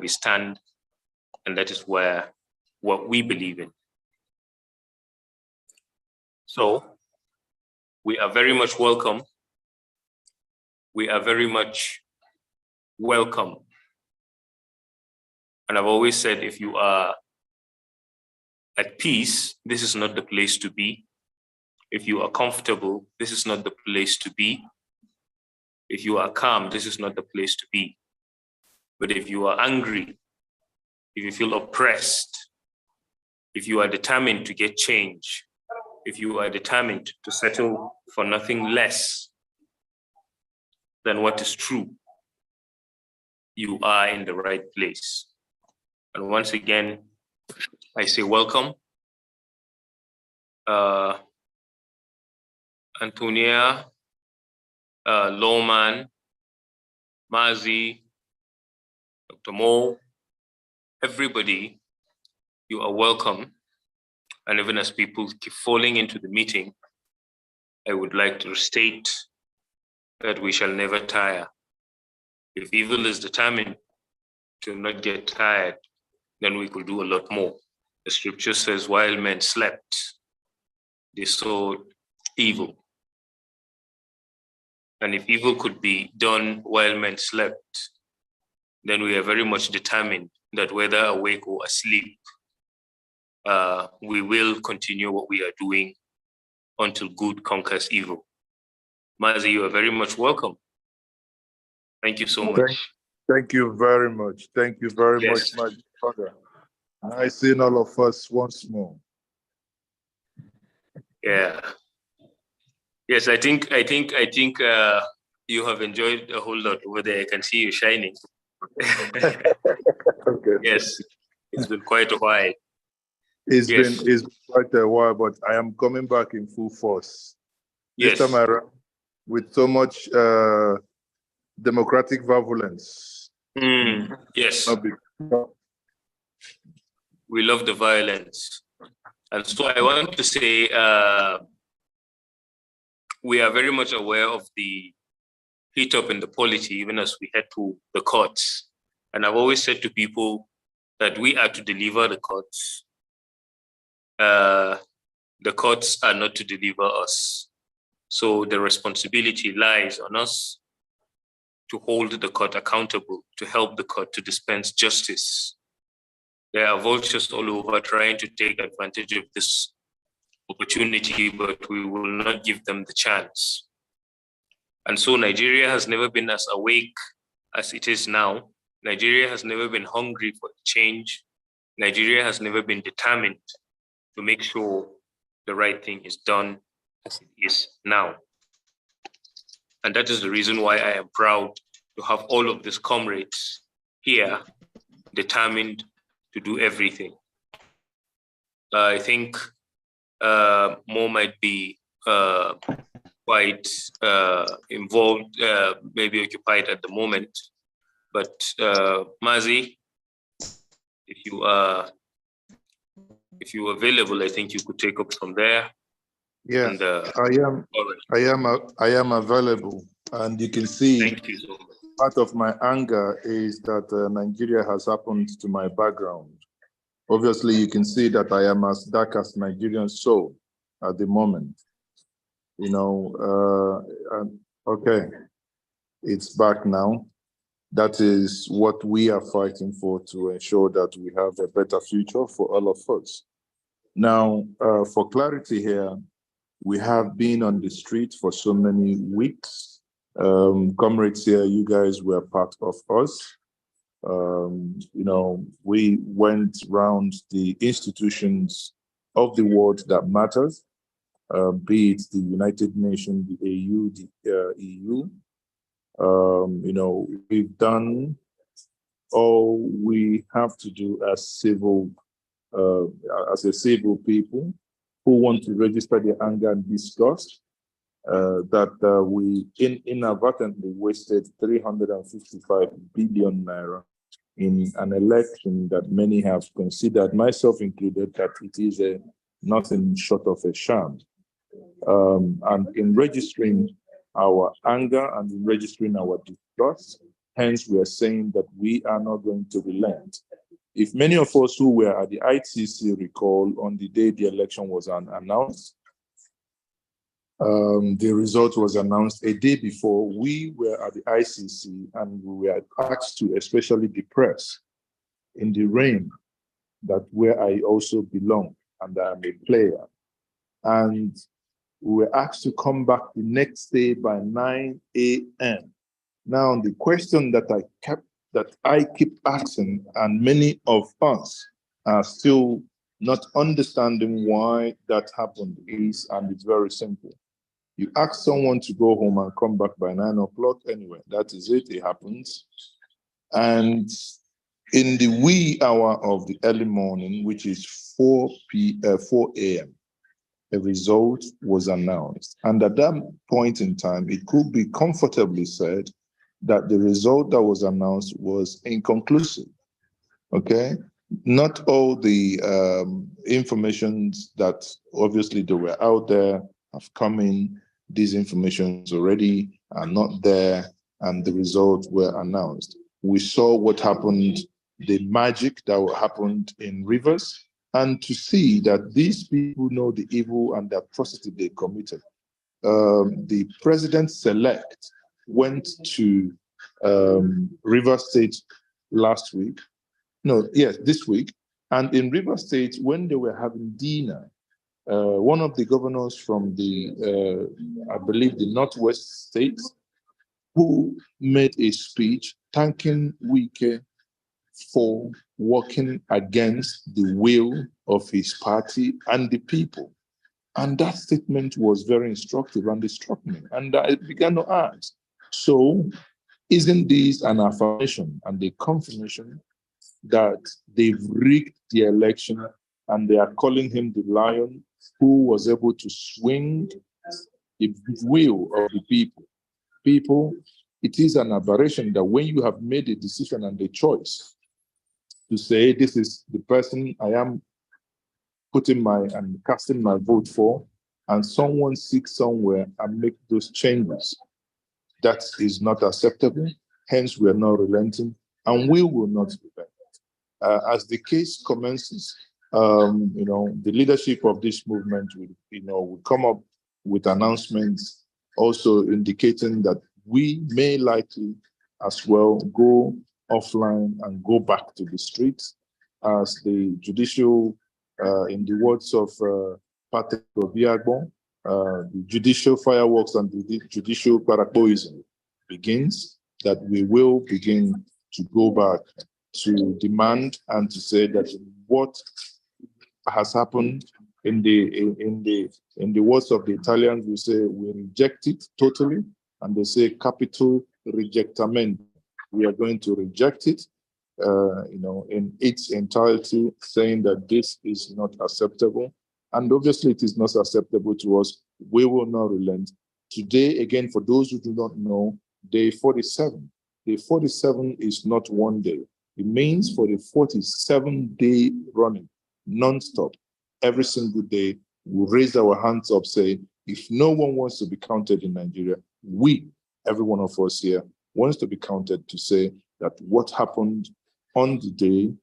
we stand, and that is what we believe in. So we are very much welcome. We are very much welcome. And I've always said, if you are at peace, this is not the place to be. If you are comfortable, this is not the place to be. If you are calm, this is not the place to be. But if you are angry, if you feel oppressed, if you are determined to get change, if you are determined to settle for nothing less than what is true, you are in the right place. And once again, I say welcome. Antonia, Lowman, Mazi, Dr. Mo, everybody, you are welcome. And even as people keep falling into the meeting, I would like to state that we shall never tire. If evil is determined to not get tired, then we could do a lot more. The scripture says, while men slept, they saw evil. And if evil could be done while men slept, then we are very much determined that whether awake or asleep, we will continue what we are doing until good conquers evil. Mazi, you are very much welcome. Thank you so much. Thank you very much. Thank you very much, my brother. I see all of us once more. Yeah. Yes, I think you have enjoyed a whole lot over there. I can see you shining. Okay. Yes, it's been quite a while. It's been quite a while, but I am coming back in full force. This time around, with so much democratic violence. Yes. We love the violence. And so I want to say we are very much aware of the heat up in the polity, even as we head to the courts. And I've always said to people that we are to deliver the courts. The courts are not to deliver us. So the responsibility lies on us to hold the court accountable, to help the court to dispense justice. There are vultures all over trying to take advantage of this opportunity, but we will not give them the chance. And so Nigeria has never been as awake as it is now. Nigeria has never been hungry for change. Nigeria has never been determined to make sure the right thing is done as it is now. And that is the reason why I am proud to have all of these comrades here determined to do everything. I think Mo might be quite involved, maybe occupied at the moment. But Mazi, if you are available, I think you could take up from there. Yeah, and, I am available, and you can see. Thank you so much. Part of my anger is that Nigeria has happened to my background. Obviously, you can see that I am as dark as Nigerian soul at the moment. You know, okay, it's back now. That is what we are fighting for, to ensure that we have a better future for all of us. Now, for clarity here, we have been on the street for so many weeks. Comrades here, you guys were part of us. You know, we went around the institutions of the world that matters, be it the United Nations, the AU, the EU. You know, we've done all we have to do as civil, as a civil people who want to register their anger and disgust. That we inadvertently wasted 355 billion naira in an election that many have considered, myself included, that it is nothing short of a sham. And in registering our anger and in registering our disgust, Hence, we are saying that we are not going to relent. If many of us who were at the ITC recall on the day the election was announced, the result was announced a day before. We were at the ICC and we were asked to especially the press in the reign that where I also belong and I am a player. And we were asked to come back the next day by 9 a.m. Now, the question that I keep asking, and many of us are still not understanding why that happened is, and it's very simple. You ask someone to go home and come back by 9 o'clock anyway. That is it, it happens. And in the wee hour of the early morning, which is 4 a.m., a result was announced. And at that point in time, it could be comfortably said that the result that was announced was inconclusive, okay? Not all the informations that obviously they were out there have come in. These informations already are not there, and the results were announced. We saw what happened, the magic that happened in Rivers, and to see that these people know the evil and the atrocity they committed. The president-elect went to Rivers State last week. No, yes, this week. And in Rivers State, when they were having dinner, one of the governors from the, I believe, the Northwest states, who made a speech thanking Wike for working against the will of his party and the people. And that statement was very instructive and it struck me. And I began to ask, so isn't this an affirmation and a confirmation that they've rigged the election and they are calling him the lion who was able to swing the will of the people? People, it is an aberration that when you have made a decision and a choice to say, this is the person I am putting my and casting my vote for, and someone sits somewhere and make those changes, that is not acceptable. Hence, we are not relenting, and we will not relent. As the case commences, the leadership of this movement will come up with announcements, also indicating that we may likely as well go offline and go back to the streets as the judicial, in the words of Patrick Obiagbon, the judicial fireworks and the judicial parapoism begins, that we will begin to go back to demand and to say that what has happened in the words of the Italians, we say we reject it totally, and they say capital rejectamento. We are going to reject it, in its entirety, saying that this is not acceptable. And obviously it is not acceptable to us. We will not relent. Today, again, for those who do not know, day 47. Day 47 is not one day. It means for the 47-day running, non-stop, every single day, we raise our hands up saying, if no one wants to be counted in Nigeria, we, every one of us here, wants to be counted to say that what happened on the day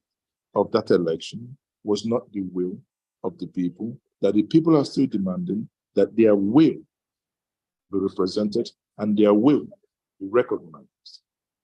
of that election was not the will of the people, that the people are still demanding that their will be represented and their will be recognized.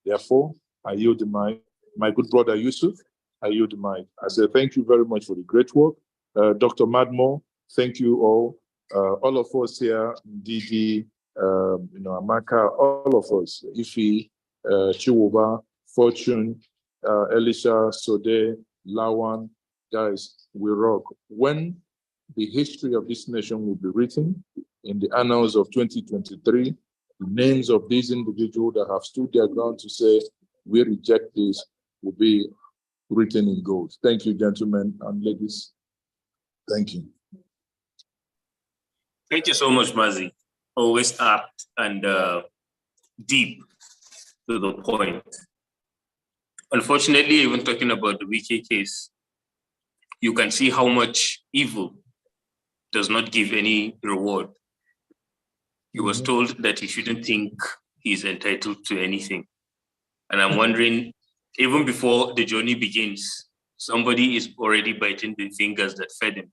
Therefore, I yield the mic. My good brother Yusuf, I yield the mic. I say thank you very much for the great work. Dr. Madmo, thank you all. All of us here, Didi, Amaka, all of us, Ifi, Chiwoba, Fortune, Elisha, Sode, Lawan, guys, we rock. When the history of this nation will be written in the annals of 2023, the names of these individuals that have stood their ground to say, we reject this, will be written in gold. Thank you, gentlemen and ladies. Thank you. Thank you so much, Mazi. Always apt and deep to the point. Unfortunately, even talking about the Wike case, you can see how much evil does not give any reward. He was told that he shouldn't think he's entitled to anything. And I'm wondering, even before the journey begins, somebody is already biting the fingers that fed him.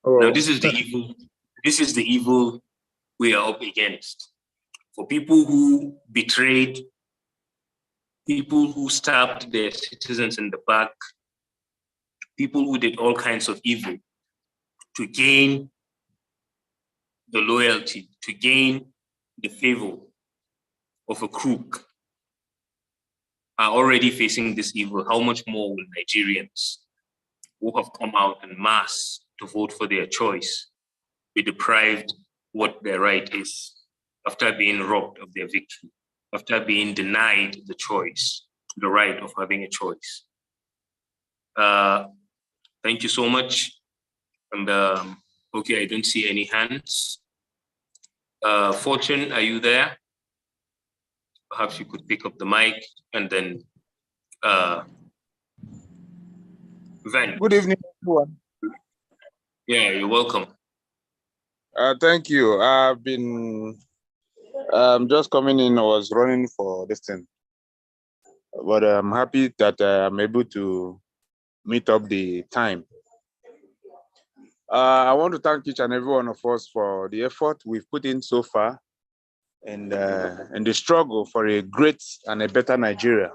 Now, this is the evil. This is the evil we are up against. For people who betrayed, people who stabbed their citizens in the back, people who did all kinds of evil to gain the loyalty, to gain the favor of a crook, are already facing this evil. How much more will Nigerians who have come out en masse to vote for their choice be deprived what their right is after being robbed of their victory, after being denied the choice, the right of having a choice? Thank you so much. And okay, I don't see any hands. Fortune, are you there? Perhaps you could pick up the mic and then Van. Good evening, everyone. Yeah, you're welcome. Thank you. I've been just coming in. I was running for this thing, but I'm happy that I'm able to meet up the time. I want to thank each and every one of us for the effort we've put in so far and the struggle for a great and a better Nigeria.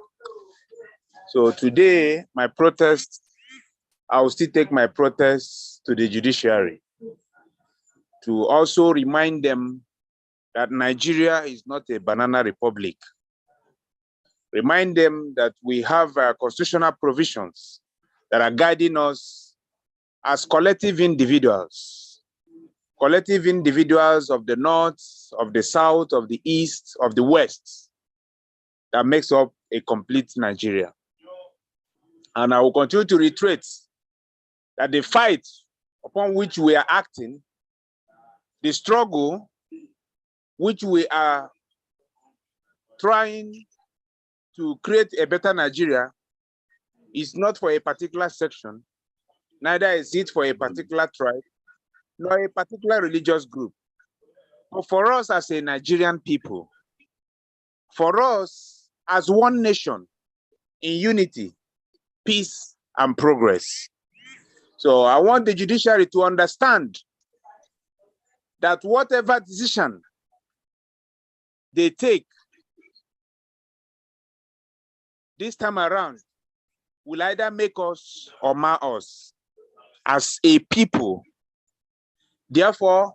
So today, my protest, I will still take my protest to the judiciary to also remind them that Nigeria is not a banana republic. Remind them that we have constitutional provisions that are guiding us as collective individuals of the North, of the South, of the East, of the West, that makes up a complete Nigeria. And I will continue to reiterate that the fight upon which we are acting, the struggle which we are trying to create a better Nigeria, is not for a particular section, neither is it for a particular tribe, nor a particular religious group. But for us as a Nigerian people, for us as one nation in unity, peace, and progress. So I want the judiciary to understand that whatever decision they take this time around will either make us or mar us as a people. Therefore,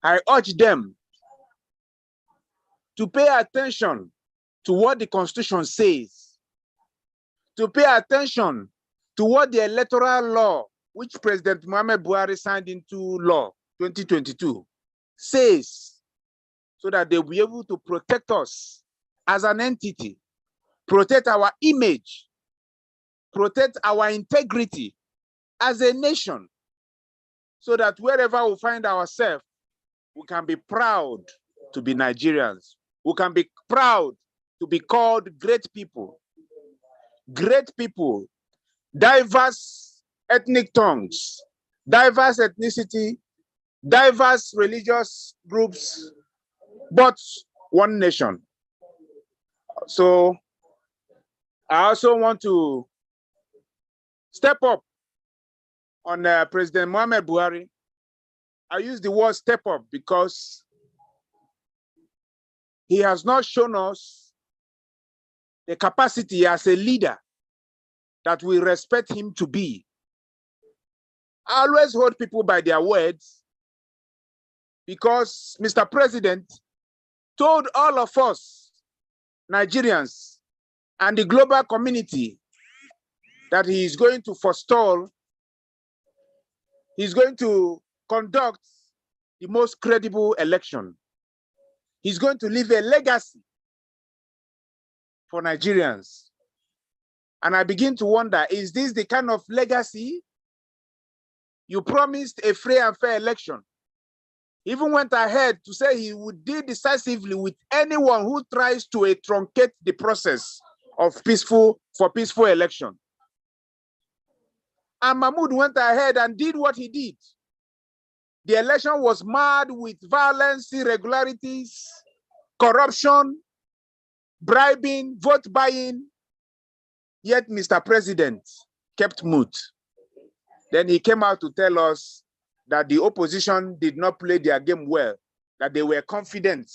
I urge them to pay attention to what the Constitution says, to pay attention to what the electoral law, which President Muhammad Buhari signed into law 2022, says, so that they'll be able to protect us as an entity, protect our image, protect our integrity as a nation, so that wherever we find ourselves, we can be proud to be Nigerians. We can be proud to be called great people, diverse ethnic tongues, diverse ethnicity, diverse religious groups, but one nation. So I also want to step up on President Muhammad Buhari. I use the word step up because he has not shown us the capacity as a leader that we respect him to be. I always hold people by their words because Mr. President told all of us, Nigerians, and the global community that he is going to forestall, he's going to conduct the most credible election. He's going to leave a legacy for Nigerians. And I begin to wonder, is this the kind of legacy? You promised a free and fair election. Even went ahead to say he would deal decisively with anyone who tries to truncate the process of peaceful election. And Mahmoud went ahead and did what he did. The election was marred with violence, irregularities, corruption, bribing, vote buying, yet Mr. President kept mute. Then he came out to tell us that the opposition did not play their game well, that they were confident.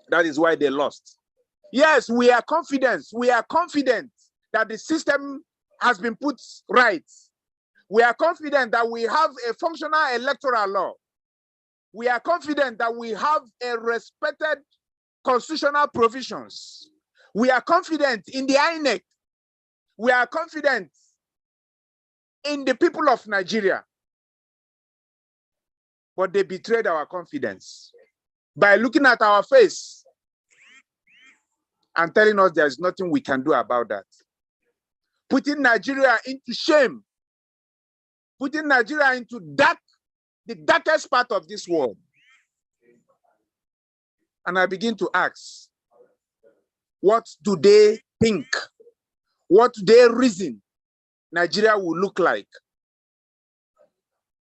That is why they lost. Yes, we are confident. We are confident that the system has been put right. We are confident that we have a functional electoral law. We are confident that we have a respected constitutional provisions. We are confident in the INEC. We are confident in the people of Nigeria. But they betrayed our confidence by looking at our face and telling us there's nothing we can do about that. Putting Nigeria into shame, putting Nigeria into the darkest part of this world. And I begin to ask, what do they think? What do they reason Nigeria will look like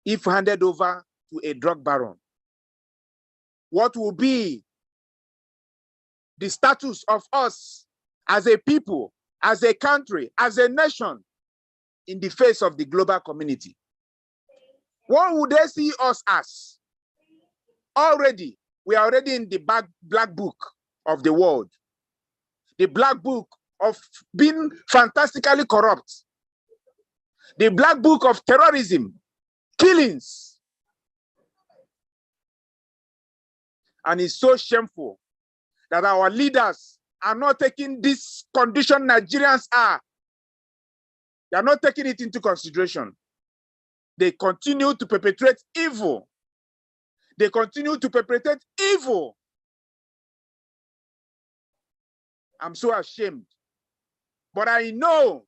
if handed over to a drug baron? What will be the status of us as a people, as a country, as a nation in the face of the global community? What would they see us as? Already, we are already in the black book of the world. The black book of being fantastically corrupt. The black book of terrorism, killings. And it's so shameful that our leaders are not taking this condition Nigerians are. They are not taking it into consideration. They continue to perpetrate evil. They continue to perpetrate evil. I'm so ashamed. But I know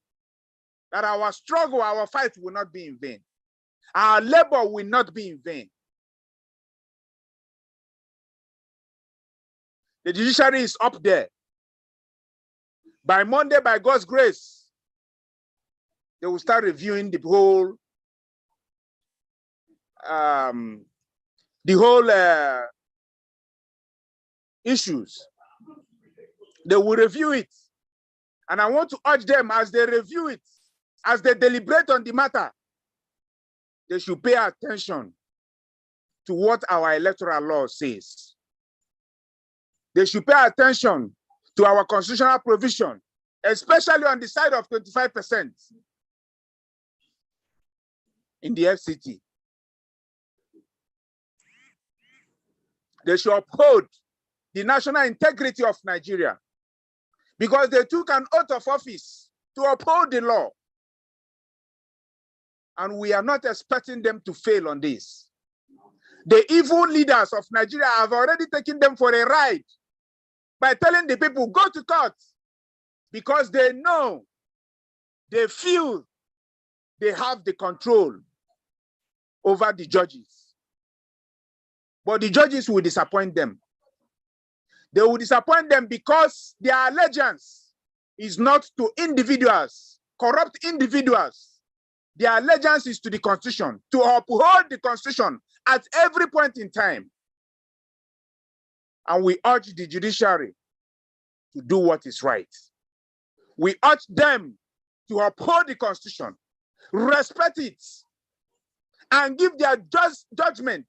that our struggle, our fight will not be in vain. Our labor will not be in vain. The judiciary is up there. By Monday, by God's grace, they will start reviewing the whole issues. They will review it. And I want to urge them, as they review it, as they deliberate on the matter, they should pay attention to what our electoral law says. They should pay attention to our constitutional provision, especially on the side of 25% in the FCT. They should uphold the national integrity of Nigeria, because they took an oath of office to uphold the law. And we are not expecting them to fail on this. The evil leaders of Nigeria have already taken them for a ride by telling the people, go to court, because they know, they feel they have the control over the judges. But the judges will disappoint them. They will disappoint them because their allegiance is not to individuals, corrupt individuals. Their allegiance is to the Constitution, to uphold the Constitution at every point in time. And we urge the judiciary to do what is right. We urge them to uphold the Constitution, respect it, and give their just judgment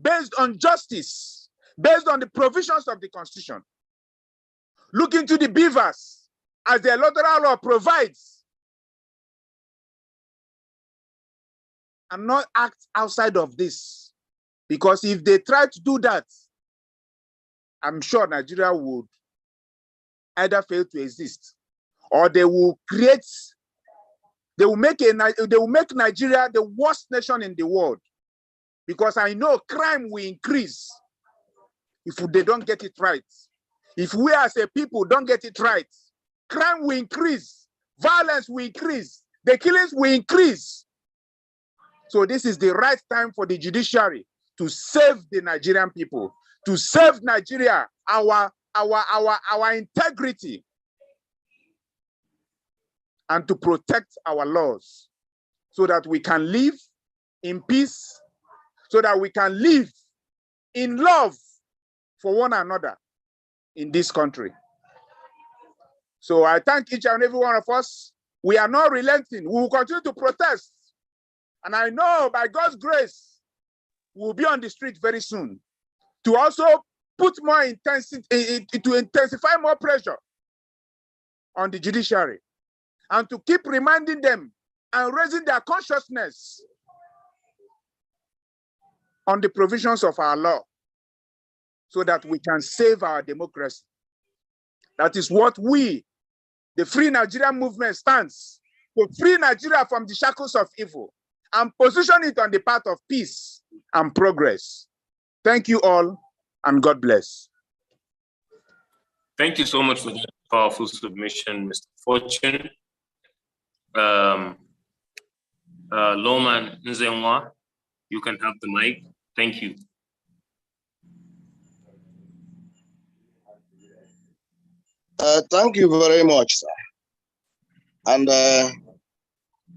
based on justice, based on the provisions of the Constitution. Look into the beavers as the electoral law provides, and not act outside of this. Because if they try to do that, I'm sure Nigeria would either fail to exist, or they will make Nigeria the worst nation in the world. Because I know crime will increase if they don't get it right. If we as a people don't get it right, crime will increase, violence will increase, the killings will increase. So this is the right time for the judiciary to save the Nigerian people, to save Nigeria, our integrity, and to protect our laws so that we can live in peace, so that we can live in love for one another in this country. So I thank each and every one of us. We are not relenting. We will continue to protest. And I know by God's grace, we'll be on the street very soon to also put more intensity, to intensify more pressure on the judiciary and to keep reminding them and raising their consciousness on the provisions of our law so that we can save our democracy. That is what we, the Free Nigeria movement, stands to free Nigeria from the shackles of evil and position it on the path of peace and progress. Thank you all, and God bless. Thank you so much for that powerful submission, Mr. Fortune. Loman Nzenwa, you can have the mic. Thank you. Thank you very much, sir. And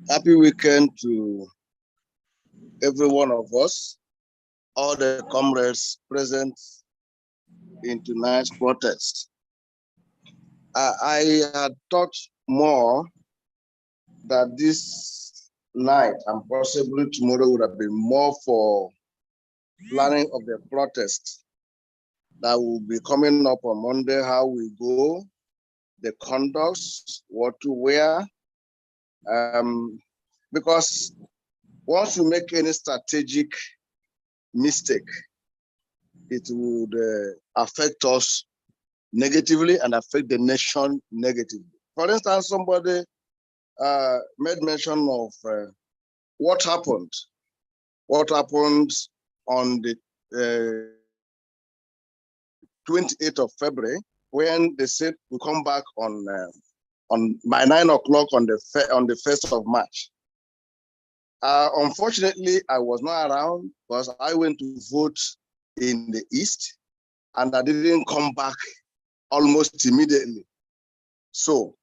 happy weekend to every one of us, all the comrades present in tonight's protest. I had thought more that this night and possibly tomorrow would have been more for planning of the protest that will be coming up on Monday, how we go, the conducts, what to wear. Because once you make any strategic mistake, it would affect us negatively and affect the nation negatively. For instance, somebody made mention of what happened on the 28th of February, when they said we come back on by 9 o'clock on the 1st of March. Unfortunately, I was not around because I went to vote in the East and I didn't come back almost immediately. So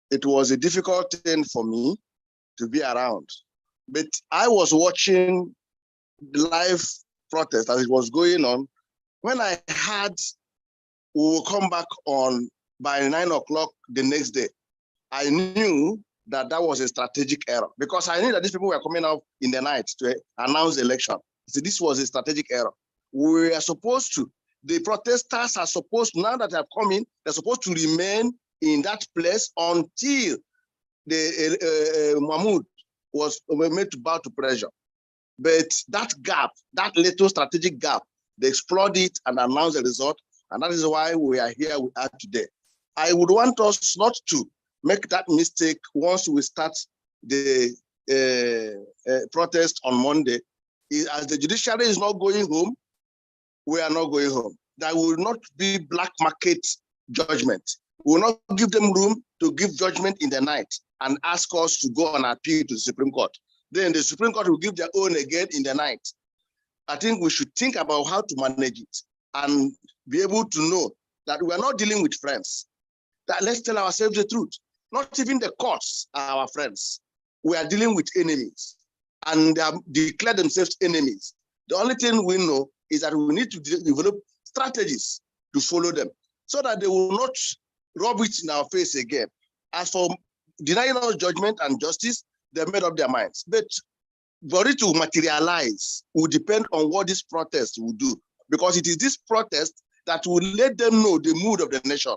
it was a difficult thing for me to be around. But I was watching the live protest as it was going on. When I heard we will come back on by 9 o'clock the next day, I knew that that was a strategic error because I knew that these people were coming out in the night to announce the election. So this was a strategic error. We are supposed to, the protesters are supposed, now that they have come in, they're supposed to remain in that place until the Mahmoud was made to bow to pressure. But that gap, that little strategic gap, they explored it and announced the result. And that is why we are here we are today. I would want us not to make that mistake once we start the protest on Monday. As the judiciary is not going home, we are not going home. There will not be black market judgment. We will not give them room to give judgment in the night and ask us to go on appeal to the Supreme Court. Then the Supreme Court will give their own again in the night. I think we should think about how to manage it and be able to know that we are not dealing with friends. That let's tell ourselves the truth. Not even the courts are our friends. We are dealing with enemies and they have declared themselves enemies. The only thing we know is that we need to develop strategies to follow them so that they will not rub it in our face again. As for denying us judgment and justice, they've made up their minds. But for it to materialize will depend on what this protest will do, because it is this protest that will let them know the mood of the nation.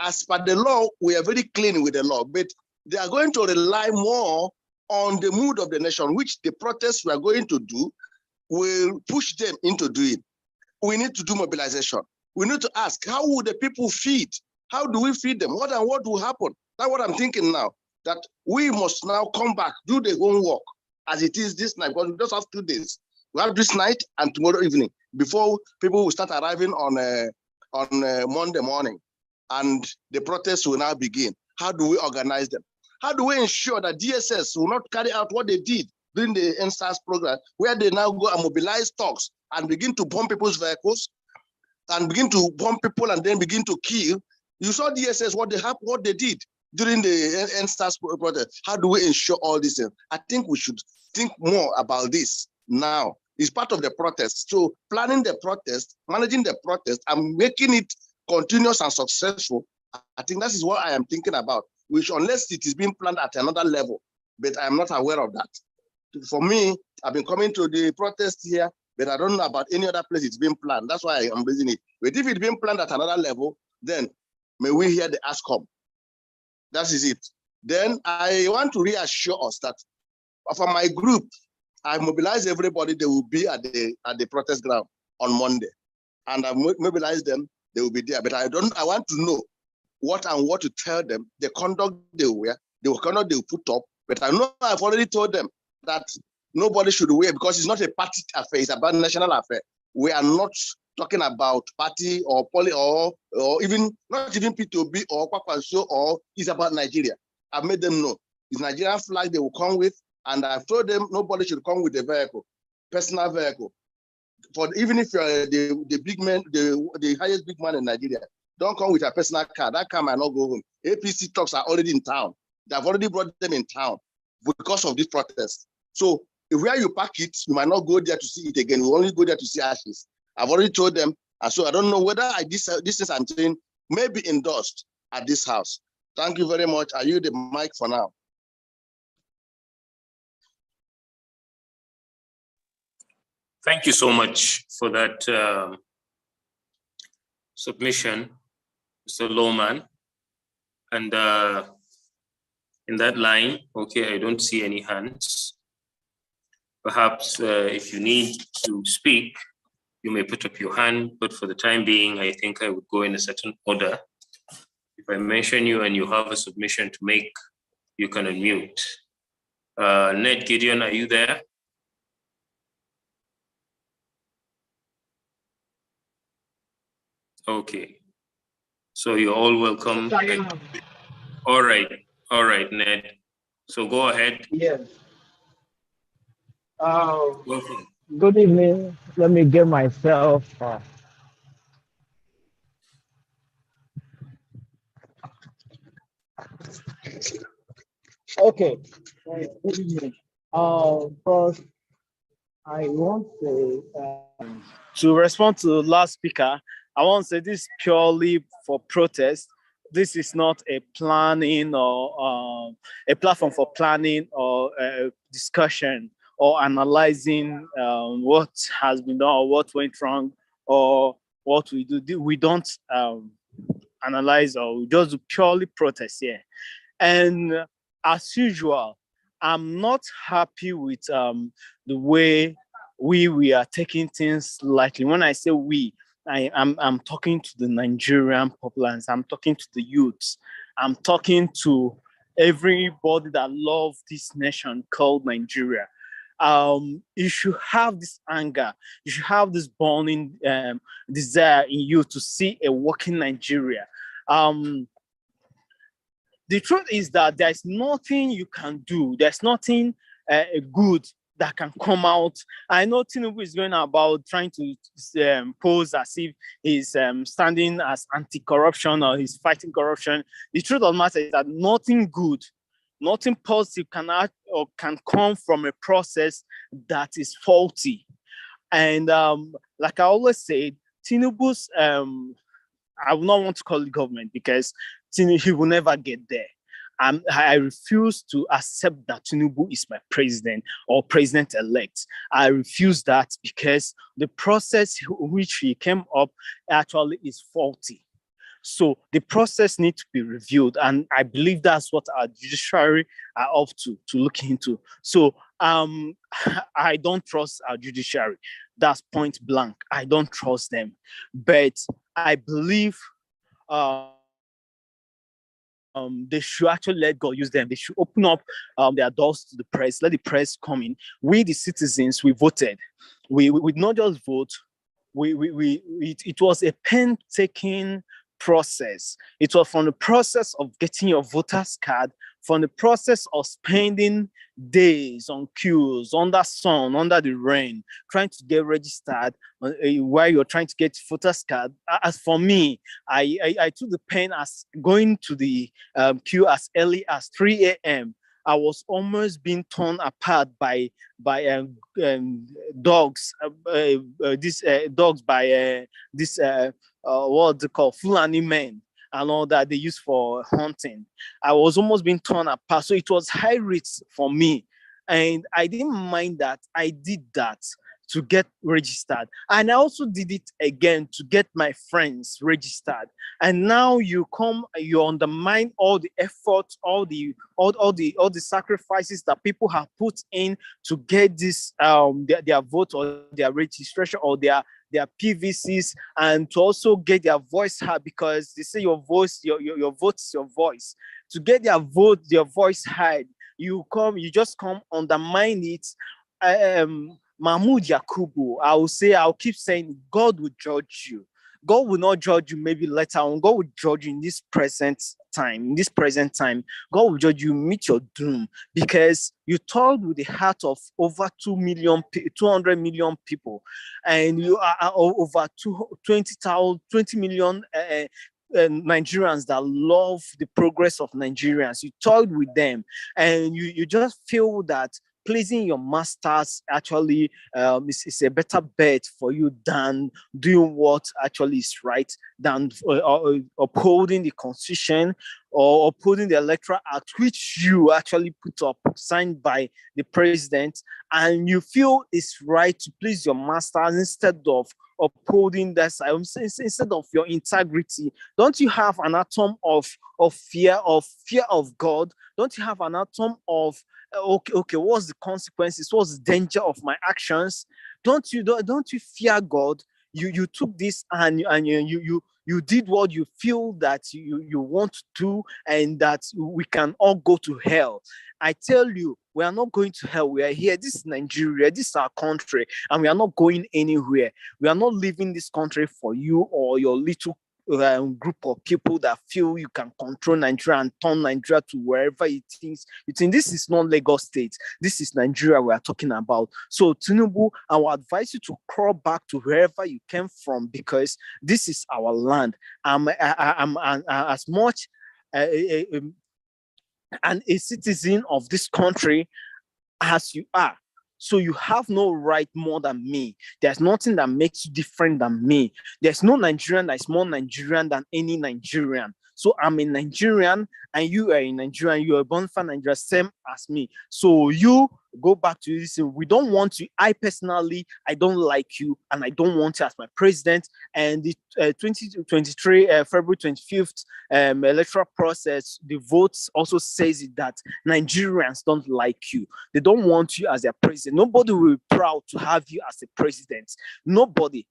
As per the law, we are very clean with the law, but they are going to rely more on the mood of the nation, which the protests we are going to do will push them into doing. We need to do mobilization. We need to ask, how will the people feed? How do we feed them? What will happen? That's what I'm thinking now, that we must now come back, do the homework as it is this night, because we just have 2 days. We have this night and tomorrow evening before people will start arriving on Monday morning, and the protests will now begin. How do we organize them? How do we ensure that DSS will not carry out what they did during the NSAS program, where they now go and mobilize thugs and begin to bomb people's vehicles and begin to bomb people and then begin to kill? You saw DSS, what they did during the NSAS protest. How do we ensure all this? I think we should think more about this now. It's part of the protest. So planning the protest, managing the protest, and making it continuous and successful I think that is what I am thinking about, which unless it is being planned at another level, but I am not aware of that. For me, I've been coming to the protest here, but I don't know about any other place it's being planned. That's why I'm raising it. But if it's being planned at another level, then may we hear the ASCOM. That is it. Then I want to reassure us that for my group, I mobilized everybody. They will be at the protest ground on Monday, and I mobilized them. They will be there. But I want to know what to tell them, the conduct they wear, the conduct they will put up. But I know I've already told them that nobody should wear, because it's not a party affair, it's about national affair. We are not talking about party or poly or even not even P2B or Kwakwanso, or it's about Nigeria. I've made them know it's Nigerian flag they will come with, and I've told them nobody should come with a vehicle, personal vehicle. For even if you're the big man, the highest big man in Nigeria, don't come with a personal car. That car might not go home. APC trucks are already in town. They've already brought them in town because of this protest. So if where you park it, you might not go there to see it again. We only go there to see ashes. I've already told them, and so I don't know whether this is I'm saying may be endorsed at this house. Thank you very much. I use the mic for now. Thank you so much for that submission, Mr. Lowman. And in that line, okay, I don't see any hands. Perhaps if you need to speak, you may put up your hand, but for the time being, I think I would go in a certain order. If I mention you and you have a submission to make, you can unmute. Ned Gideon, are you there? Okay, so you're all welcome. All right, Ned. So go ahead. Yes. Welcome. Good evening. Let me get myself. Okay. Good evening. First, I want to respond to the last speaker. I want to say this purely for protest. This is not a planning or a platform for planning or discussion or analyzing what has been done or what went wrong or what we do. We don't analyze, or we just do purely protest here. And as usual, I'm not happy with the way we are taking things lightly. When I say we, I'm talking to the Nigerian populace. I'm talking to the youths. I'm talking to everybody that loves this nation called Nigeria. You should have this anger. You should have this burning desire in you to see a working Nigeria. The truth is that there's nothing you can do. There's nothing good that can come out. I know Tinubu is going about trying to pose as if he's standing as anti-corruption or he's fighting corruption. The truth of the matter is that nothing good, nothing positive can come from a process that is faulty. And like I always say, Tinubu's, I will not want to call it government because he will never get there. I refuse to accept that Tinubu is my president or president-elect. I refuse that because the process which he came up actually is faulty. So the process needs to be reviewed, and I believe that's what our judiciary are up to look into. So I don't trust our judiciary. That's point blank. I don't trust them, but I believe they should actually let God use them. They should open up their doors to the press, let the press come in. We, the citizens, we voted. We not just vote. It was a painstaking process. It was from the process of getting your voter's card, from the process of spending days on queues, under sun, under the rain, trying to get registered while you're trying to get voter's card. As for me, I took the pain as going to the queue as early as 3 a.m. I was almost being torn apart by dogs. These dogs by this what they call Fulani men. and all that they use for hunting. I was almost being torn apart. So it was high risk for me. And I didn't mind that. I did that to get registered. And I also did it again to get my friends registered. And now you undermine all the effort, all the sacrifices that people have put in to get this their vote or their registration or their PVCs, and to also get their voice heard, because they say your vote is your voice. To get their voice heard, you just come undermine it. Mahmoud Yakubu, I'll keep saying, God will judge you. God will not judge you maybe later on. God will judge you in this present time. God will judge you, meet your doom, because you told with the heart of over 200 million people, and you are over 20 million Nigerians that love the progress of Nigerians. You toiled with them, and you just feel that pleasing your masters actually is a better bet for you than doing what actually is right, than upholding the constitution or upholding the electoral act, which you actually put up, signed by the president, and you feel it's right to please your masters instead of upholding that side, instead of your integrity. Don't you have an atom of fear of God? Don't you have an atom of okay, what's the consequences? What's the danger of my actions? Don't you fear God? You took this and you did what you feel that you want to do, and that we can all go to hell. I tell you, we are not going to hell. We are here. This is Nigeria. This is our country, and we are not going anywhere. We are not leaving this country for you or your little group of people that feel you can control Nigeria and turn Nigeria to wherever you think. This is not Lagos State. This is Nigeria we are talking about. So Tinubu, I will advise you to crawl back to wherever you came from, because this is our land. I'm as much and a citizen of this country as you are. So you have no right more than me. There's nothing that makes you different than me. There's no Nigerian that is more Nigerian than any Nigerian. So I'm a Nigerian and you are a Nigerian. You are born for Nigeria, same as me. So you go back to this. We don't want you. I personally, I don't like you, and I don't want you as my president. And the 2023 February 25th electoral process, the votes also says it, that Nigerians don't like you. They don't want you as their president. Nobody will be proud to have you as a president. Nobody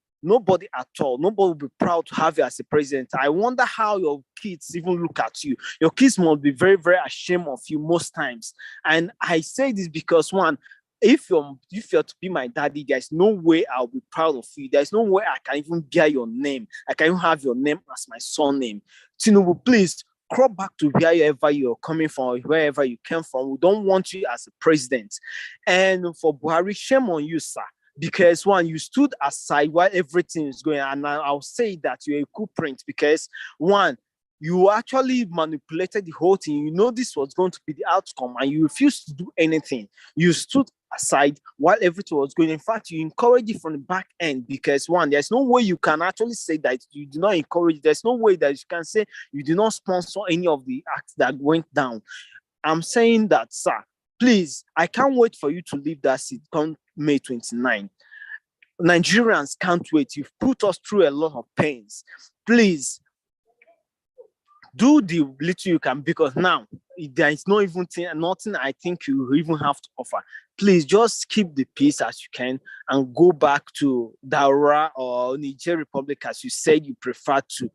at all. Nobody will be proud to have you as a president. I wonder how your kids even look at you. Your kids must be very, very ashamed of you most times. And I say this because, one, if you're to be my daddy, there's no way I'll be proud of you. There's no way I can even bear your name. I can even have your name as my son name. Tinubu, please crawl back to wherever you're coming from, or wherever you came from. We don't want you as a president. And for Buhari, shame on you, sir. Because, one, you stood aside while everything is going on. And I'll say that you're a culprit because, one, you actually manipulated the whole thing. You know this was going to be the outcome, and you refused to do anything. You stood aside while everything was going. In fact, you encouraged it from the back end because, one, there's no way you can actually say that you do not encourage. There's no way that you can say you do not sponsor any of the acts that went down. I'm saying that, sir, please, I can't wait for you to leave that seat come May 29. Nigerians can't wait. You've put us through a lot of pains. Please, do the little you can, because now there is no even nothing I think you even have to offer. Please just keep the peace as you can and go back to Daura or Niger Republic as you said you prefer to.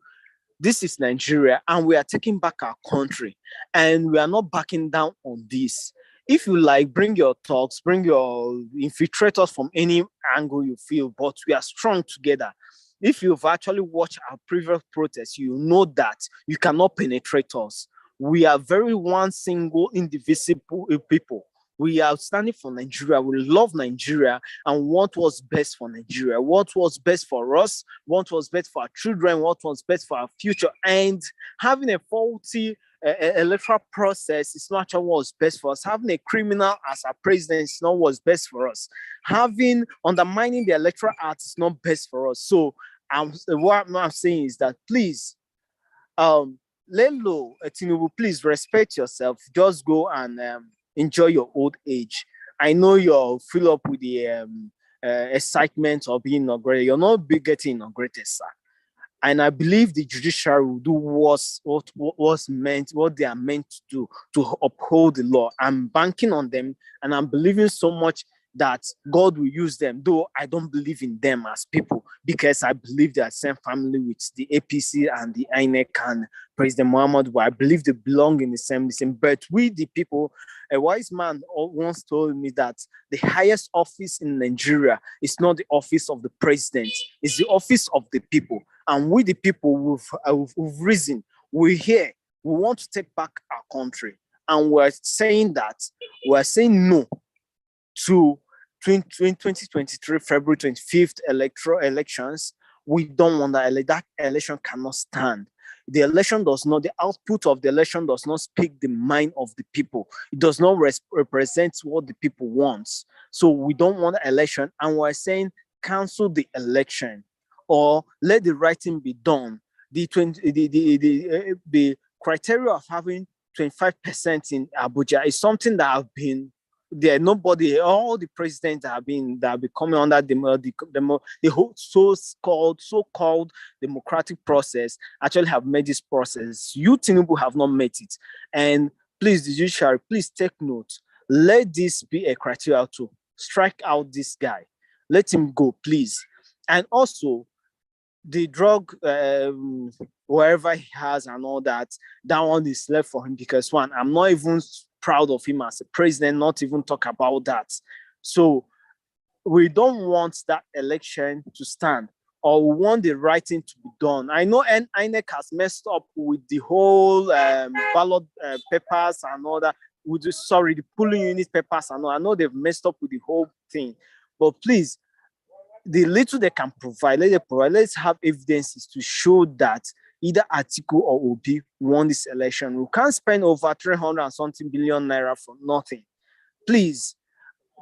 This is Nigeria, and we are taking back our country, and we are not backing down on this. If you like, bring your talks, bring your infiltrators from any angle you feel, but we are strong together. If you've actually watched our previous protests, you know that you cannot penetrate us. We are very one single, indivisible people. We are standing for Nigeria. We love Nigeria and want what's best for Nigeria, what was best for us, what was best for our children, what was best for our future. And having a faulty electoral process is not what's best for us. Having a criminal as our president is not what's best for us. Undermining the electoral act is not best for us. So what I'm saying is that, please, Lelo, Tinubu, please respect yourself. Just go and enjoy your old age. I know you're full up with the excitement of being inaugurated. You're not getting inaugurated, sir. And I believe the judiciary will do what they are meant to do to uphold the law. I'm banking on them, and I'm believing so much that God will use them, though I don't believe in them as people, because I believe they are same family with the APC and the INEC and President Muhammad, where I believe they belong in the same. But we, the people, a wise man once told me that the highest office in Nigeria is not the office of the president, it's the office of the people. And we, the people, we've risen. We're here. We want to take back our country. And we're saying no to 2023 February 25th electoral elections. We don't want that election cannot stand. The election does not, the output of the election does not speak the mind of the people. It does not represent what the people want. So we don't want an election, and we're saying cancel the election or let the right thing be done. The criteria of having 25% in Abuja is something that have been there. Nobody, all the presidents that have been coming under the whole so-called democratic process actually have made this process. You, Tinubu, have not met it. And please, the judiciary, please take note. Let this be a criteria to strike out this guy. Let him go, please. And also, the drug, wherever he has and all that, that one is left for him, because one, I'm not even proud of him as a president, not even talk about that. So we don't want that election to stand, or we want the right thing to be done. I know INEC has messed up with the whole ballot papers and all that. The polling unit papers and all. I know they've messed up with the whole thing, but please, the little they can provide, let's have evidences to show that either Atiku or Obi won this election. We can't spend over 300 and something billion naira for nothing. Please,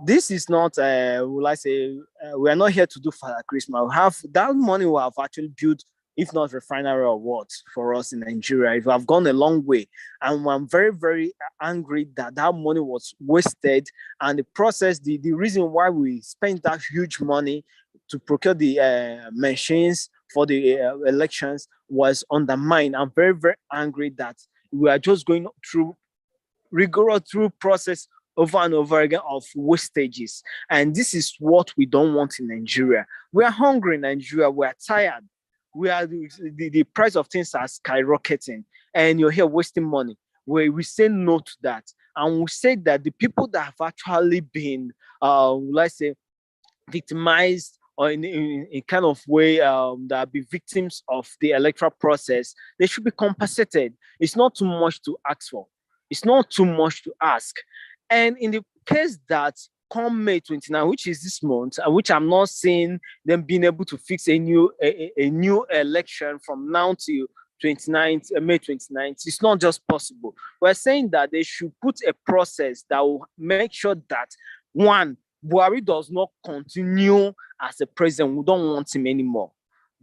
this is not, we are not here to do Father Christmas. We have that money we have actually built, if not refinery or what, for us in Nigeria. We have gone a long way. And I'm very, very angry that that money was wasted. And the process, the reason why we spent that huge money to procure the machines for the elections was undermined. I'm very, very angry that we are just going through rigorous process over and over again of wastages. And this is what we don't want in Nigeria. We are hungry in Nigeria. We are tired. The price of things are skyrocketing, and you're here wasting money. We say no to that. And we say that the people that have actually been, victimized or in a kind of way that be victims of the electoral process, they should be compensated. It's not too much to ask for. It's not too much to ask. And in the case that come May 29, which is this month, which I'm not seeing them being able to fix a new election from now till May 29th, it's not just possible. We're saying that they should put a process that will make sure that, one, Buhari does not continue as a president. We don't want him anymore.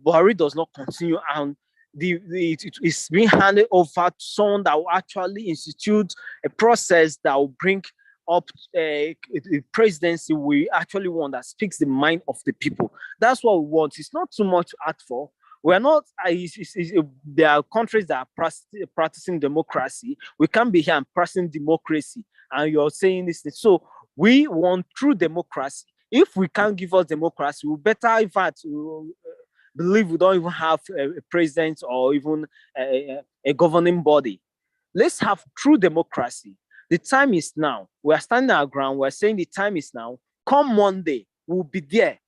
Buhari does not continue, and it's being handed over to someone that will actually institute a process that will bring up a presidency we actually want, that speaks the mind of the people. That's what we want. It's not too much to ask for. We're not, there are countries that are practicing democracy. We can't be here and practicing democracy, and you're saying this. So we want true democracy. If we can't give us democracy, we better, in fact, believe we don't even have a president or even a governing body. Let's have true democracy. The time is now. We are standing our ground. We're saying the time is now. Come Monday, we'll be there.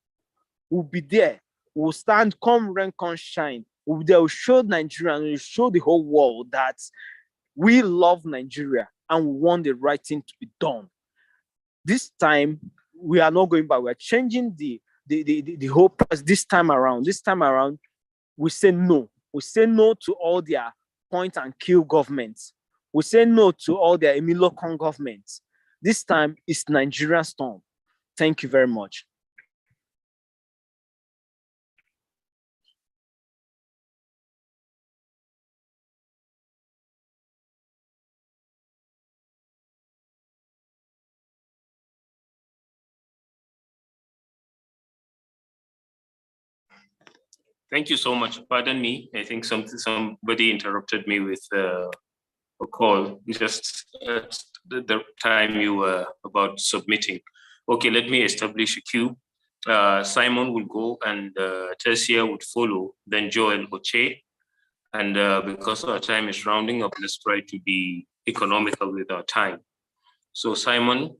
We'll be there. We'll stand, come rain, come shine. We'll be there. We'll show Nigeria and we'll show the whole world that we love Nigeria and we want the right thing to be done. This time, we are not going back. We're changing the whole process this time around. This time around, we say no. We say no to all their point and kill governments. We say no to all their Emilokon governments. This time, it's Nigerian storm. Thank you very much. Thank you so much. Pardon me. I think somebody interrupted me with a call just at the time you were about submitting. Okay, let me establish a queue. Simon will go and Tessia would follow, then Joel Oche. And because our time is rounding up, let's try to be economical with our time. So Simon,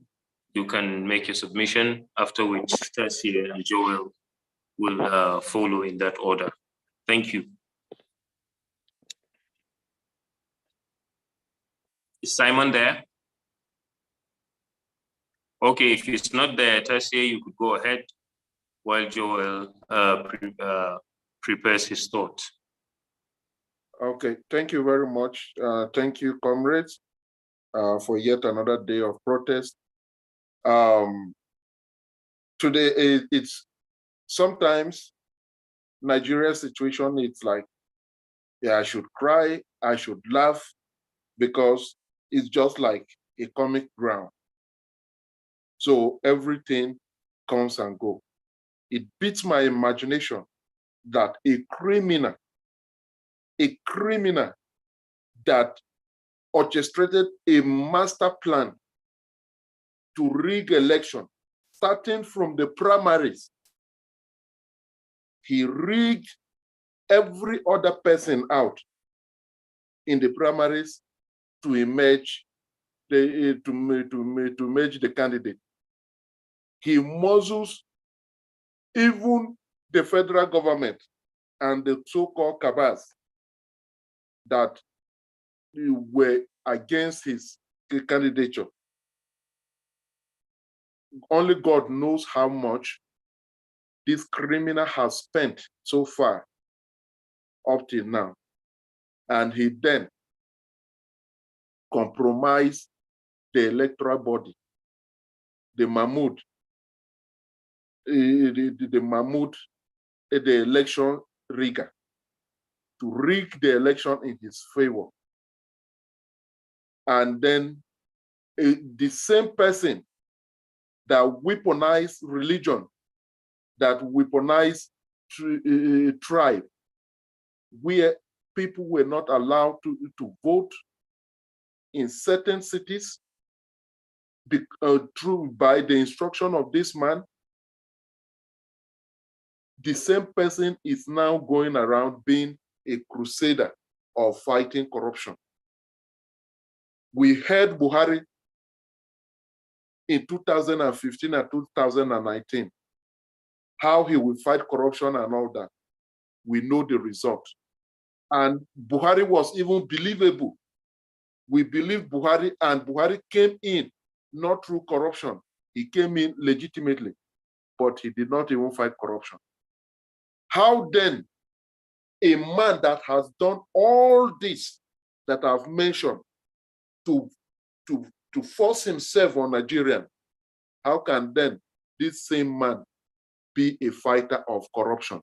you can make your submission, after which Tessia and Joel will follow in that order. Thank you. Is Simon there? Okay, if he's not there, Tessia, you could go ahead while Joel prepares his thoughts. Okay, thank you very much. Thank you, comrades, for yet another day of protest. Today, it's sometimes Nigeria's situation, it's like, yeah, I should cry, I should laugh, because it's just like a comic ground. So everything comes and goes. It beats my imagination that a criminal that orchestrated a master plan to rig election, starting from the primaries. He rigged every other person out in the primaries to emerge to merge the candidate. He muzzles even the federal government and the so-called cabals that were against his candidature. Only God knows how much this criminal has spent so far up till now. And he then compromised the electoral body, the Mahmoud, the election rigger, to rig the election in his favor. And then the same person that weaponized religion, that weaponized tribe, where people were not allowed to vote in certain cities by the instruction of this man, the same person is now going around being a crusader of fighting corruption. We heard Buhari in 2015 and 2019, how he will fight corruption and all that. We know the result. And Buhari was even believable. We believe Buhari, and Buhari came in not through corruption. He came in legitimately, but he did not even fight corruption. How then a man that has done all this that I've mentioned to force himself on Nigerian, how can then this same man be a fighter of corruption?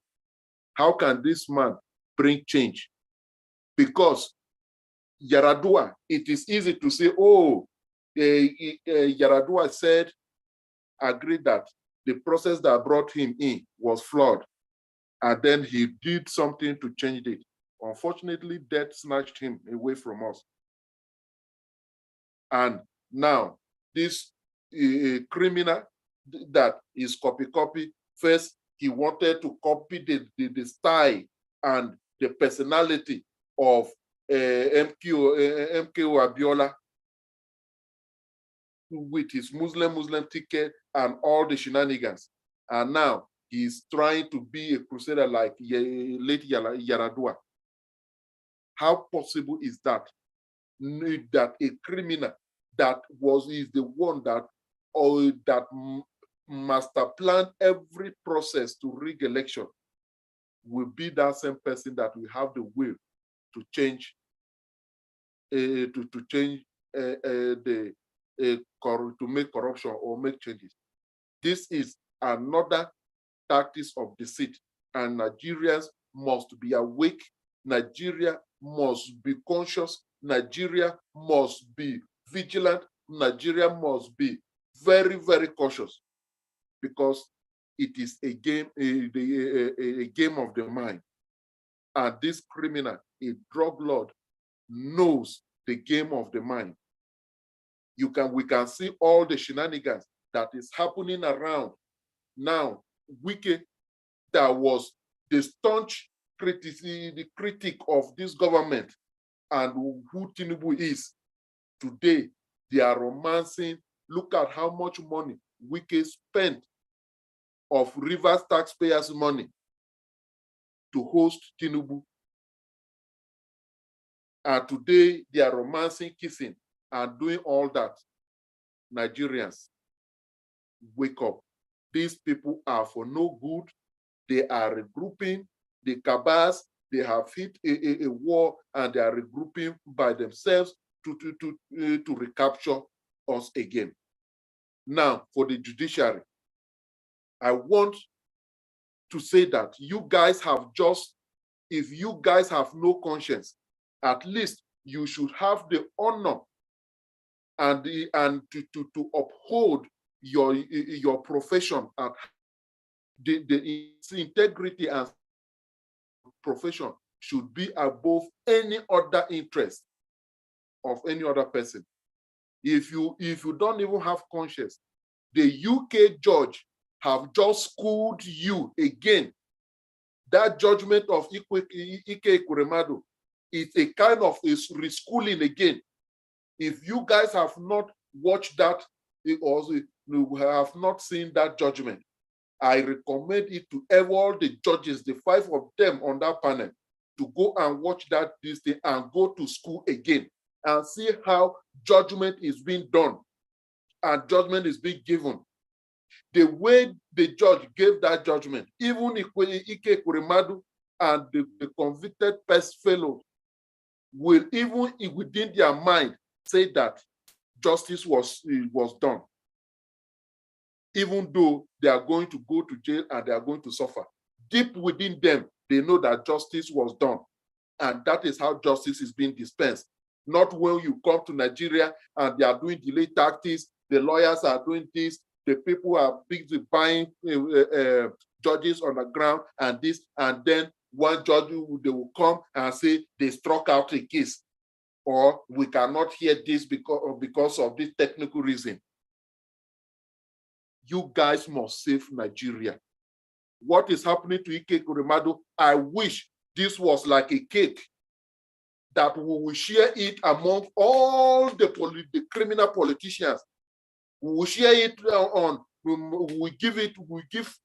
How can this man bring change? Because Yaradua, it is easy to say, oh, Yaradua said, agreed that the process that brought him in was flawed. And then he did something to change it. Unfortunately, death snatched him away from us. And now, this criminal that is copy. First, he wanted to copy the style and the personality of MKO Abiola with his Muslim ticket and all the shenanigans. And now he's trying to be a crusader like late Yaradua. How possible is that? That a criminal that is the one that master planned every process to rig election will be that same person that will have the will to change to make corruption or make changes. This is another tactics of deceit, and Nigerians must be awake. Nigeria must be conscious. Nigeria must be vigilant. Nigeria must be very, very cautious, because it is a game of the mind. And this criminal, a drug lord, knows the game of the mind. We can see all the shenanigans that is happening around now. Wike, that was the staunch critic of this government and who Tinubu is today, they are romancing. Look at how much money Wike spent of Rivers taxpayers' money to host Tinubu. And today they are romancing, kissing, and doing all that. Nigerians, wake up. These people are for no good. They are regrouping. The cabals, they have hit a war and they are regrouping by themselves to recapture us again. Now, for the judiciary, I want to say that you guys have just, if you guys have no conscience, at least you should have the honor and to uphold your profession and the integrity and profession should be above any other interest of any other person. If you don't even have conscience, the UK judge have just schooled you again. That judgment of Ike Kuremadu is a kind of reschooling again. If you guys have not watched that or you have not seen that judgment, I recommend it to all the judges, the 5 of them on that panel, to go and watch that this thing and go to school again and see how judgment is being done and judgment is being given. The way the judge gave that judgment, even Ike Kuremadu and the convicted fellow will even within their mind say that justice was done, even though they are going to go to jail and they are going to suffer. Deep within them, they know that justice was done. And that is how justice is being dispensed. Not when you come to Nigeria and they are doing delay tactics, the lawyers are doing this, the people are busy buying judges on the ground and this, and then one judge, they will come and say they struck out a case, or we cannot hear this because of this technical reason. You guys must save Nigeria. What is happening to Ike Kuremadu, I wish this was like a cake that we will share it among all the criminal politicians. We will share it we give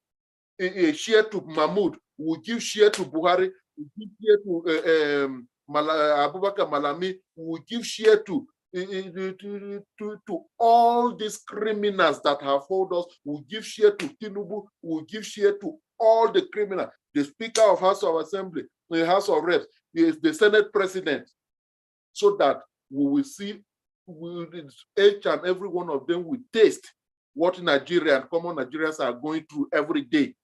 a share to Mahmoud, we will give share to Buhari, we give share to Abubakar Malami, we will give share to all these criminals that have hold us. We'll give share to Tinubu, we'll give share to all the criminals. The Speaker of House of Assembly, the House of Reps, the Senate President, so that we will see each and every one of them will taste what Nigeria and common Nigerians are going through every day.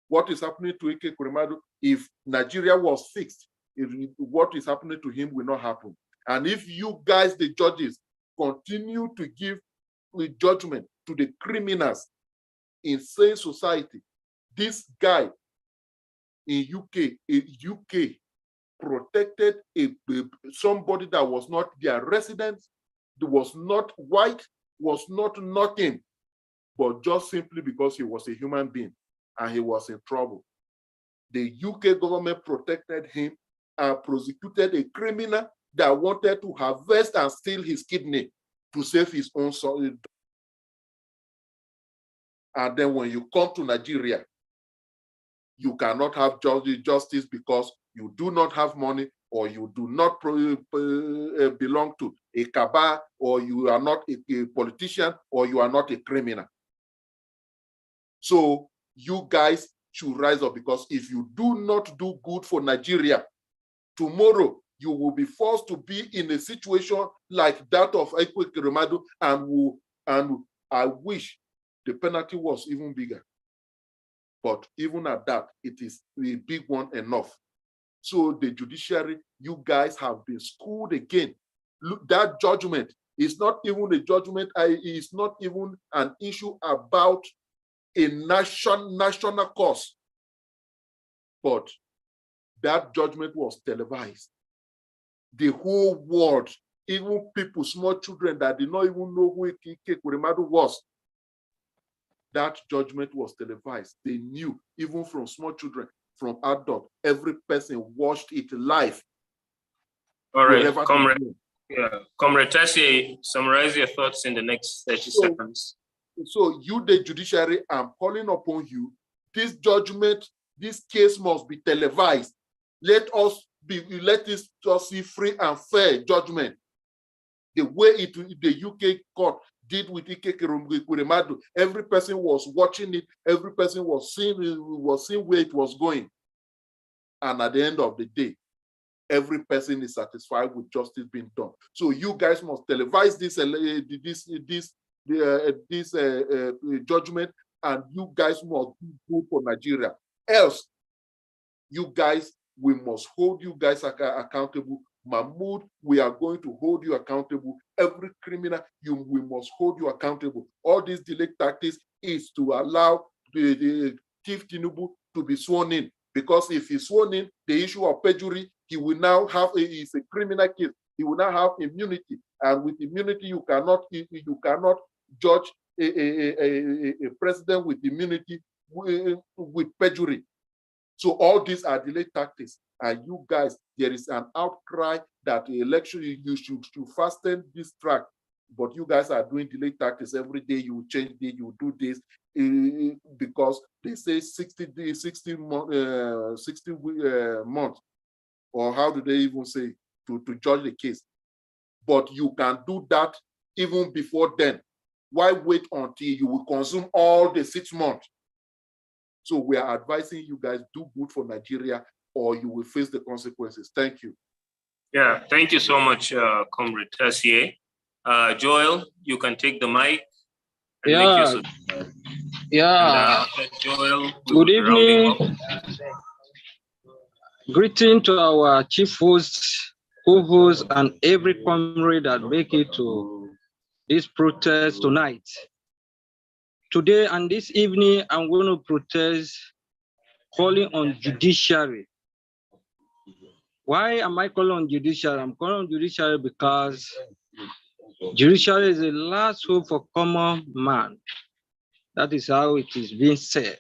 What is happening to Ike Kuremadu, if Nigeria was fixed, what is happening to him will not happen. And if you guys, the judges, continue to give judgment to the criminals in sane society, this guy in UK protected somebody that was not their resident, that was not white, was not nothing, but just simply because he was a human being and he was in trouble. The UK government protected him and prosecuted a criminal that wanted to harvest and steal his kidney to save his own soul. And then when you come to Nigeria, you cannot have justice because you do not have money, or you do not belong to a cabal, or you are not a politician, or you are not a criminal. So you guys should rise up, because if you do not do good for Nigeria, tomorrow you will be forced to be in a situation like that of Ike Kuremadu, and I wish the penalty was even bigger. But even at that, it is a big one enough. So the judiciary, you guys have been schooled again. Look, that judgment is not even a judgment, it's not even an issue about a national cause, but that judgment was televised. The whole world, even people, small children that did not even know who Ike Ekweremadu was, that judgment was televised. They knew, even from small children, from adults, every person watched it live. All right, Comrade. Yeah, Comrade Tassier, summarize your thoughts in the next 30 seconds. So you, the judiciary, I'm calling upon you. This judgment, this case must be televised. Let this just see free and fair judgment. The way the UK court did with Ike Ekweremadu, every person was watching it, every person was seeing where it was going. And at the end of the day, every person is satisfied with justice being done. So you guys must televise this judgment, and you guys must do good for Nigeria. Else, you guys, we must hold you guys accountable. Mahmoud, we are going to hold you accountable. Every criminal, we must hold you accountable. All these delay tactics is to allow the Chief Tinubu to be sworn in. Because if he's sworn in, the issue of perjury, he will now have it's a criminal case. He will now have immunity, and with immunity, you cannot judge a president with immunity with perjury. So all these are delay tactics. And you guys, there is an outcry that the election you should fasten this track. But you guys are doing delay tactics every day. You change this, you do this, because they say 60 months, or how do they even say, to judge the case. But you can do that even before then. Why wait until you will consume all the 6 months? So we are advising you guys, do good for Nigeria, or you will face the consequences. Thank you. Yeah, thank you so much, Comrade Tassier. Joel, you can take the mic. Yeah. Joel, good evening. Greeting to our chief hosts, co-hosts, and every comrade that make it to this protest tonight. Today and this evening, I'm going to protest calling on judiciary. Why am I calling on judiciary? I'm calling on judiciary because judiciary is the last hope for common man. That is how it is being said.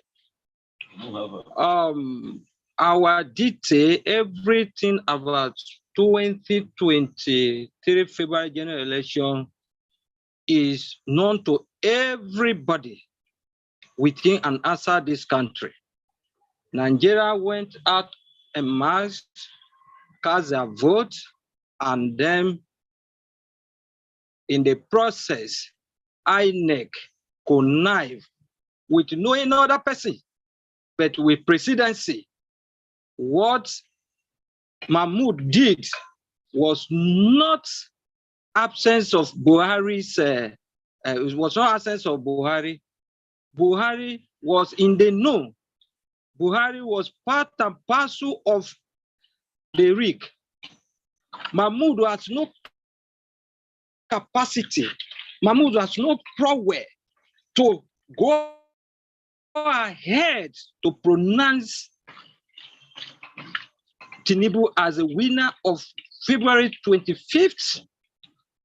Our detail, everything about 2023 February general election is known to everybody within and outside this country. Nigeria went out en masse, cast their vote, and then in the process, INEC connive with no other person, but with presidency. What Mahmoud did was not absence of Buhari's, it was not absence of Buhari. Buhari was in the know. Buhari was part and parcel of the rig. Mahmoud has no capacity. Mahmoud has no prowess to go ahead to pronounce Tinubu as a winner of February 25th,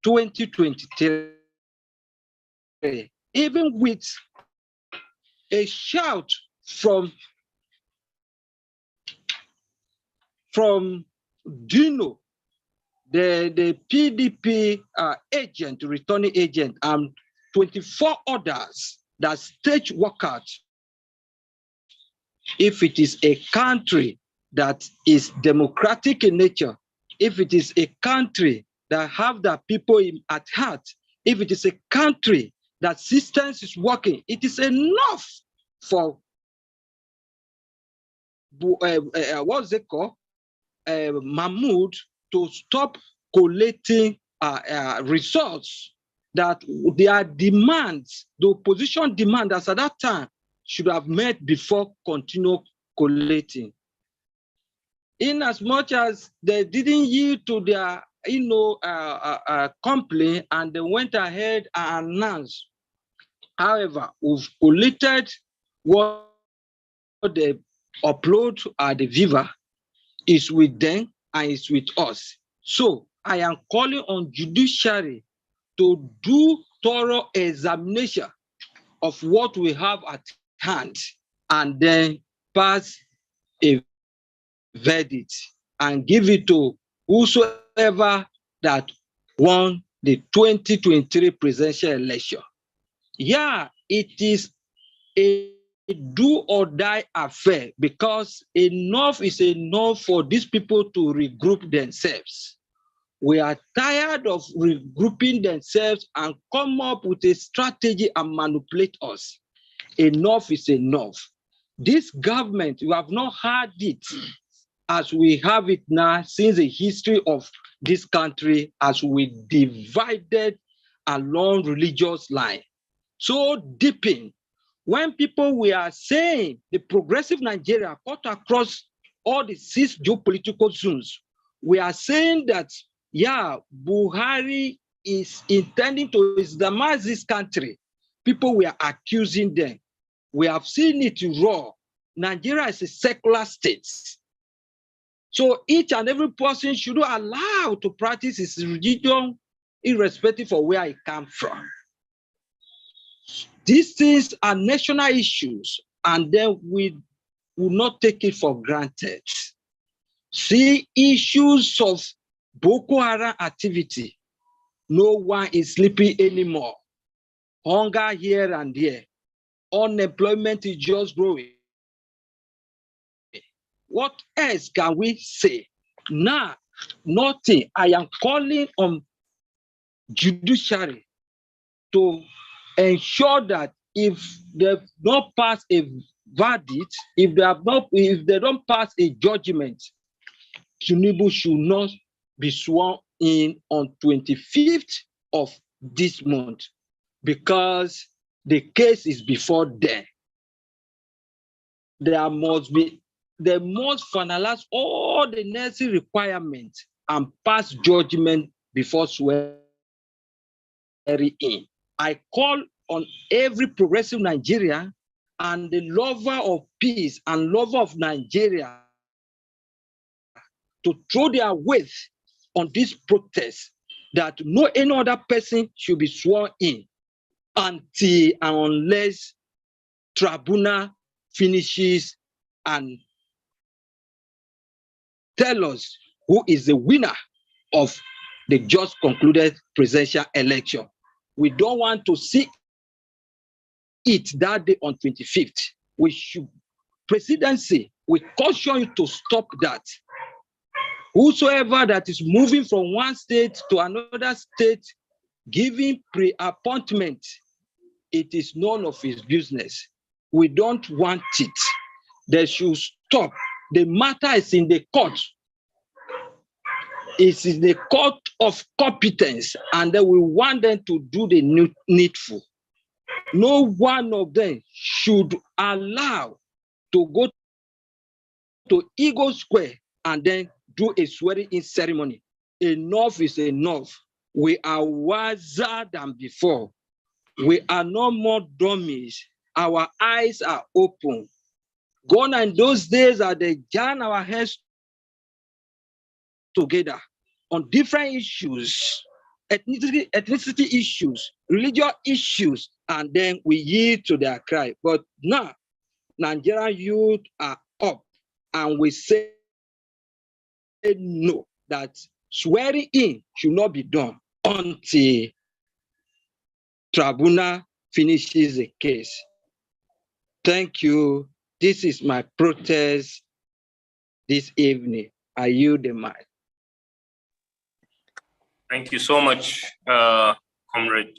2023. Even with a shout from Dino, the PDP agent, returning agent, and 24 others that stage workers. If it is a country that is democratic in nature, if it is a country that have the people at heart, if it is a country that systems is working, it is enough for what's it called? Mahmoud to stop collating results that their demands, the opposition demand as at that time should have met before continue collating. In as much as they didn't yield to their complaint and they went ahead and announced. However, we've collated what they upload at the Viva. is with them and is with us. So I am calling on judiciary to do thorough examination of what we have at hand and then pass a verdict and give it to whosoever that won the 2023 presidential election. Yeah, it is a do or die affair because enough is enough for these people to regroup themselves. We are tired of regrouping themselves and come up with a strategy and manipulate us. Enough is enough. This government, you have not had it as we have it now since the history of this country as we divided along religious line. So deepen. When people we are saying the progressive Nigeria cut across all the 6 geopolitical zones, we are saying that, yeah, Buhari is intending to Islamize this country. People we are accusing them. We have seen it raw. Nigeria is a secular state. So each and every person should be allowed to practice his religion irrespective of where he comes from. These things are national issues, and then we will not take it for granted. See, issues of Boko Haram activity, no one is sleeping anymore. Hunger here and there. Unemployment is just growing. What else can we say? Now, nothing. I am calling on judiciary to ensure that if they don't pass a verdict, if they don't pass a judgment, Tinubu should not be sworn in on 25th of this month because the case is before them. They must finalize all the necessary requirements and pass judgment before swearing in. I call on every progressive Nigerian and the lover of peace and lover of Nigeria to throw their weight on this protest that no any other person should be sworn in until and unless tribunal finishes and tell us who is the winner of the just concluded presidential election. We don't want to see it that day on 25th. We should, presidency, we caution you to stop that. Whosoever that is moving from one state to another state, giving pre-appointment, it is none of his business. We don't want it. They should stop. The matter is in the court. It's in the court of competence, and then we want them to do the needful. No one of them should allow to go to Eagle Square and then do a swearing-in ceremony. Enough is enough. We are wiser than before. We are no more dummies. Our eyes are open. Gone are those days that they join our heads together on different issues, ethnicity issues, religious issues, and then we yield to their cry. But now, Nigerian youth are up, and we say no, that swearing in should not be done until tribunal finishes the case. Thank you. This is my protest this evening. I yield the mic. Thank you so much, Comrade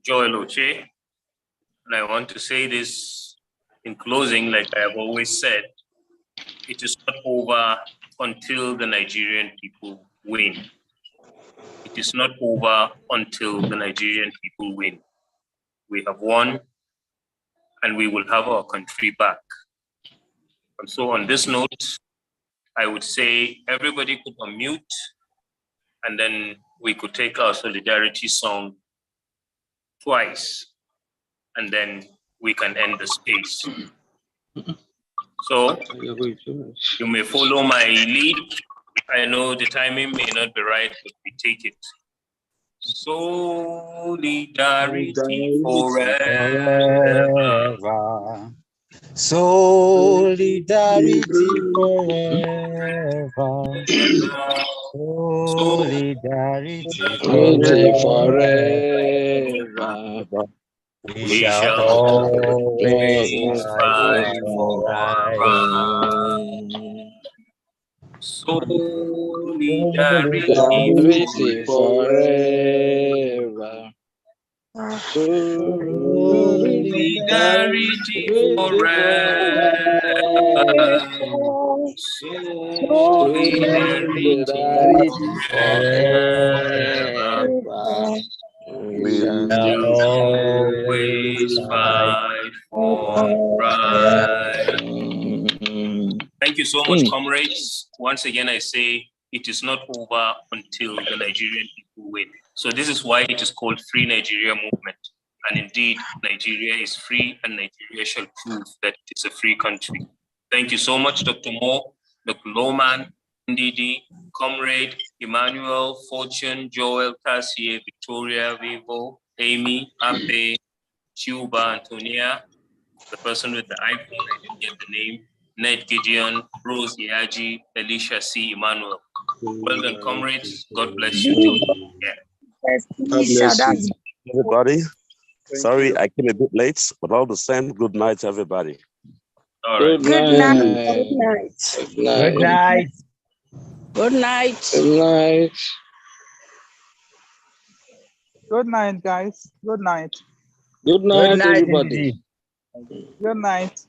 Joel Oche. And I want to say this in closing, like I have always said, it is not over until the Nigerian people win. It is not over until the Nigerian people win. We have won, and we will have our country back. And so on this note, I would say everybody could unmute, and then we could take our solidarity song twice, and then we can end the space. So you may follow my lead. I know the timing may not be right, but we take it. Solidarity forever. Solidarity forever. Solidarity forever. We shall always fight for right. Solidarity forever. Solidarity forever. Solidarity forever. We shall Always fight for right. Thank you so much, comrades. Once again, I say it is not over until the Nigerian people win. So this is why it is called Free Nigeria Movement. And indeed, Nigeria is free and Nigeria shall prove that it is a free country. Thank you so much, Dr. Moore, Dr. Lohman, Ndidi, Comrade, Emmanuel, Fortune, Joel, Tassier, Victoria, Vivo, Amy, Ape, Chuba, Antonia, the person with the iPhone, I didn't get the name, Ned Gideon, Rose Yaji, Alicia C. Emmanuel. Well done, comrades. God bless you. Yeah. God bless you. Everybody, sorry I came a bit late, but all the same, good night, everybody. All right. Good night. Good night. Good night. Good night. Good night. Good night, guys. Good night. Good night, everybody. Good night.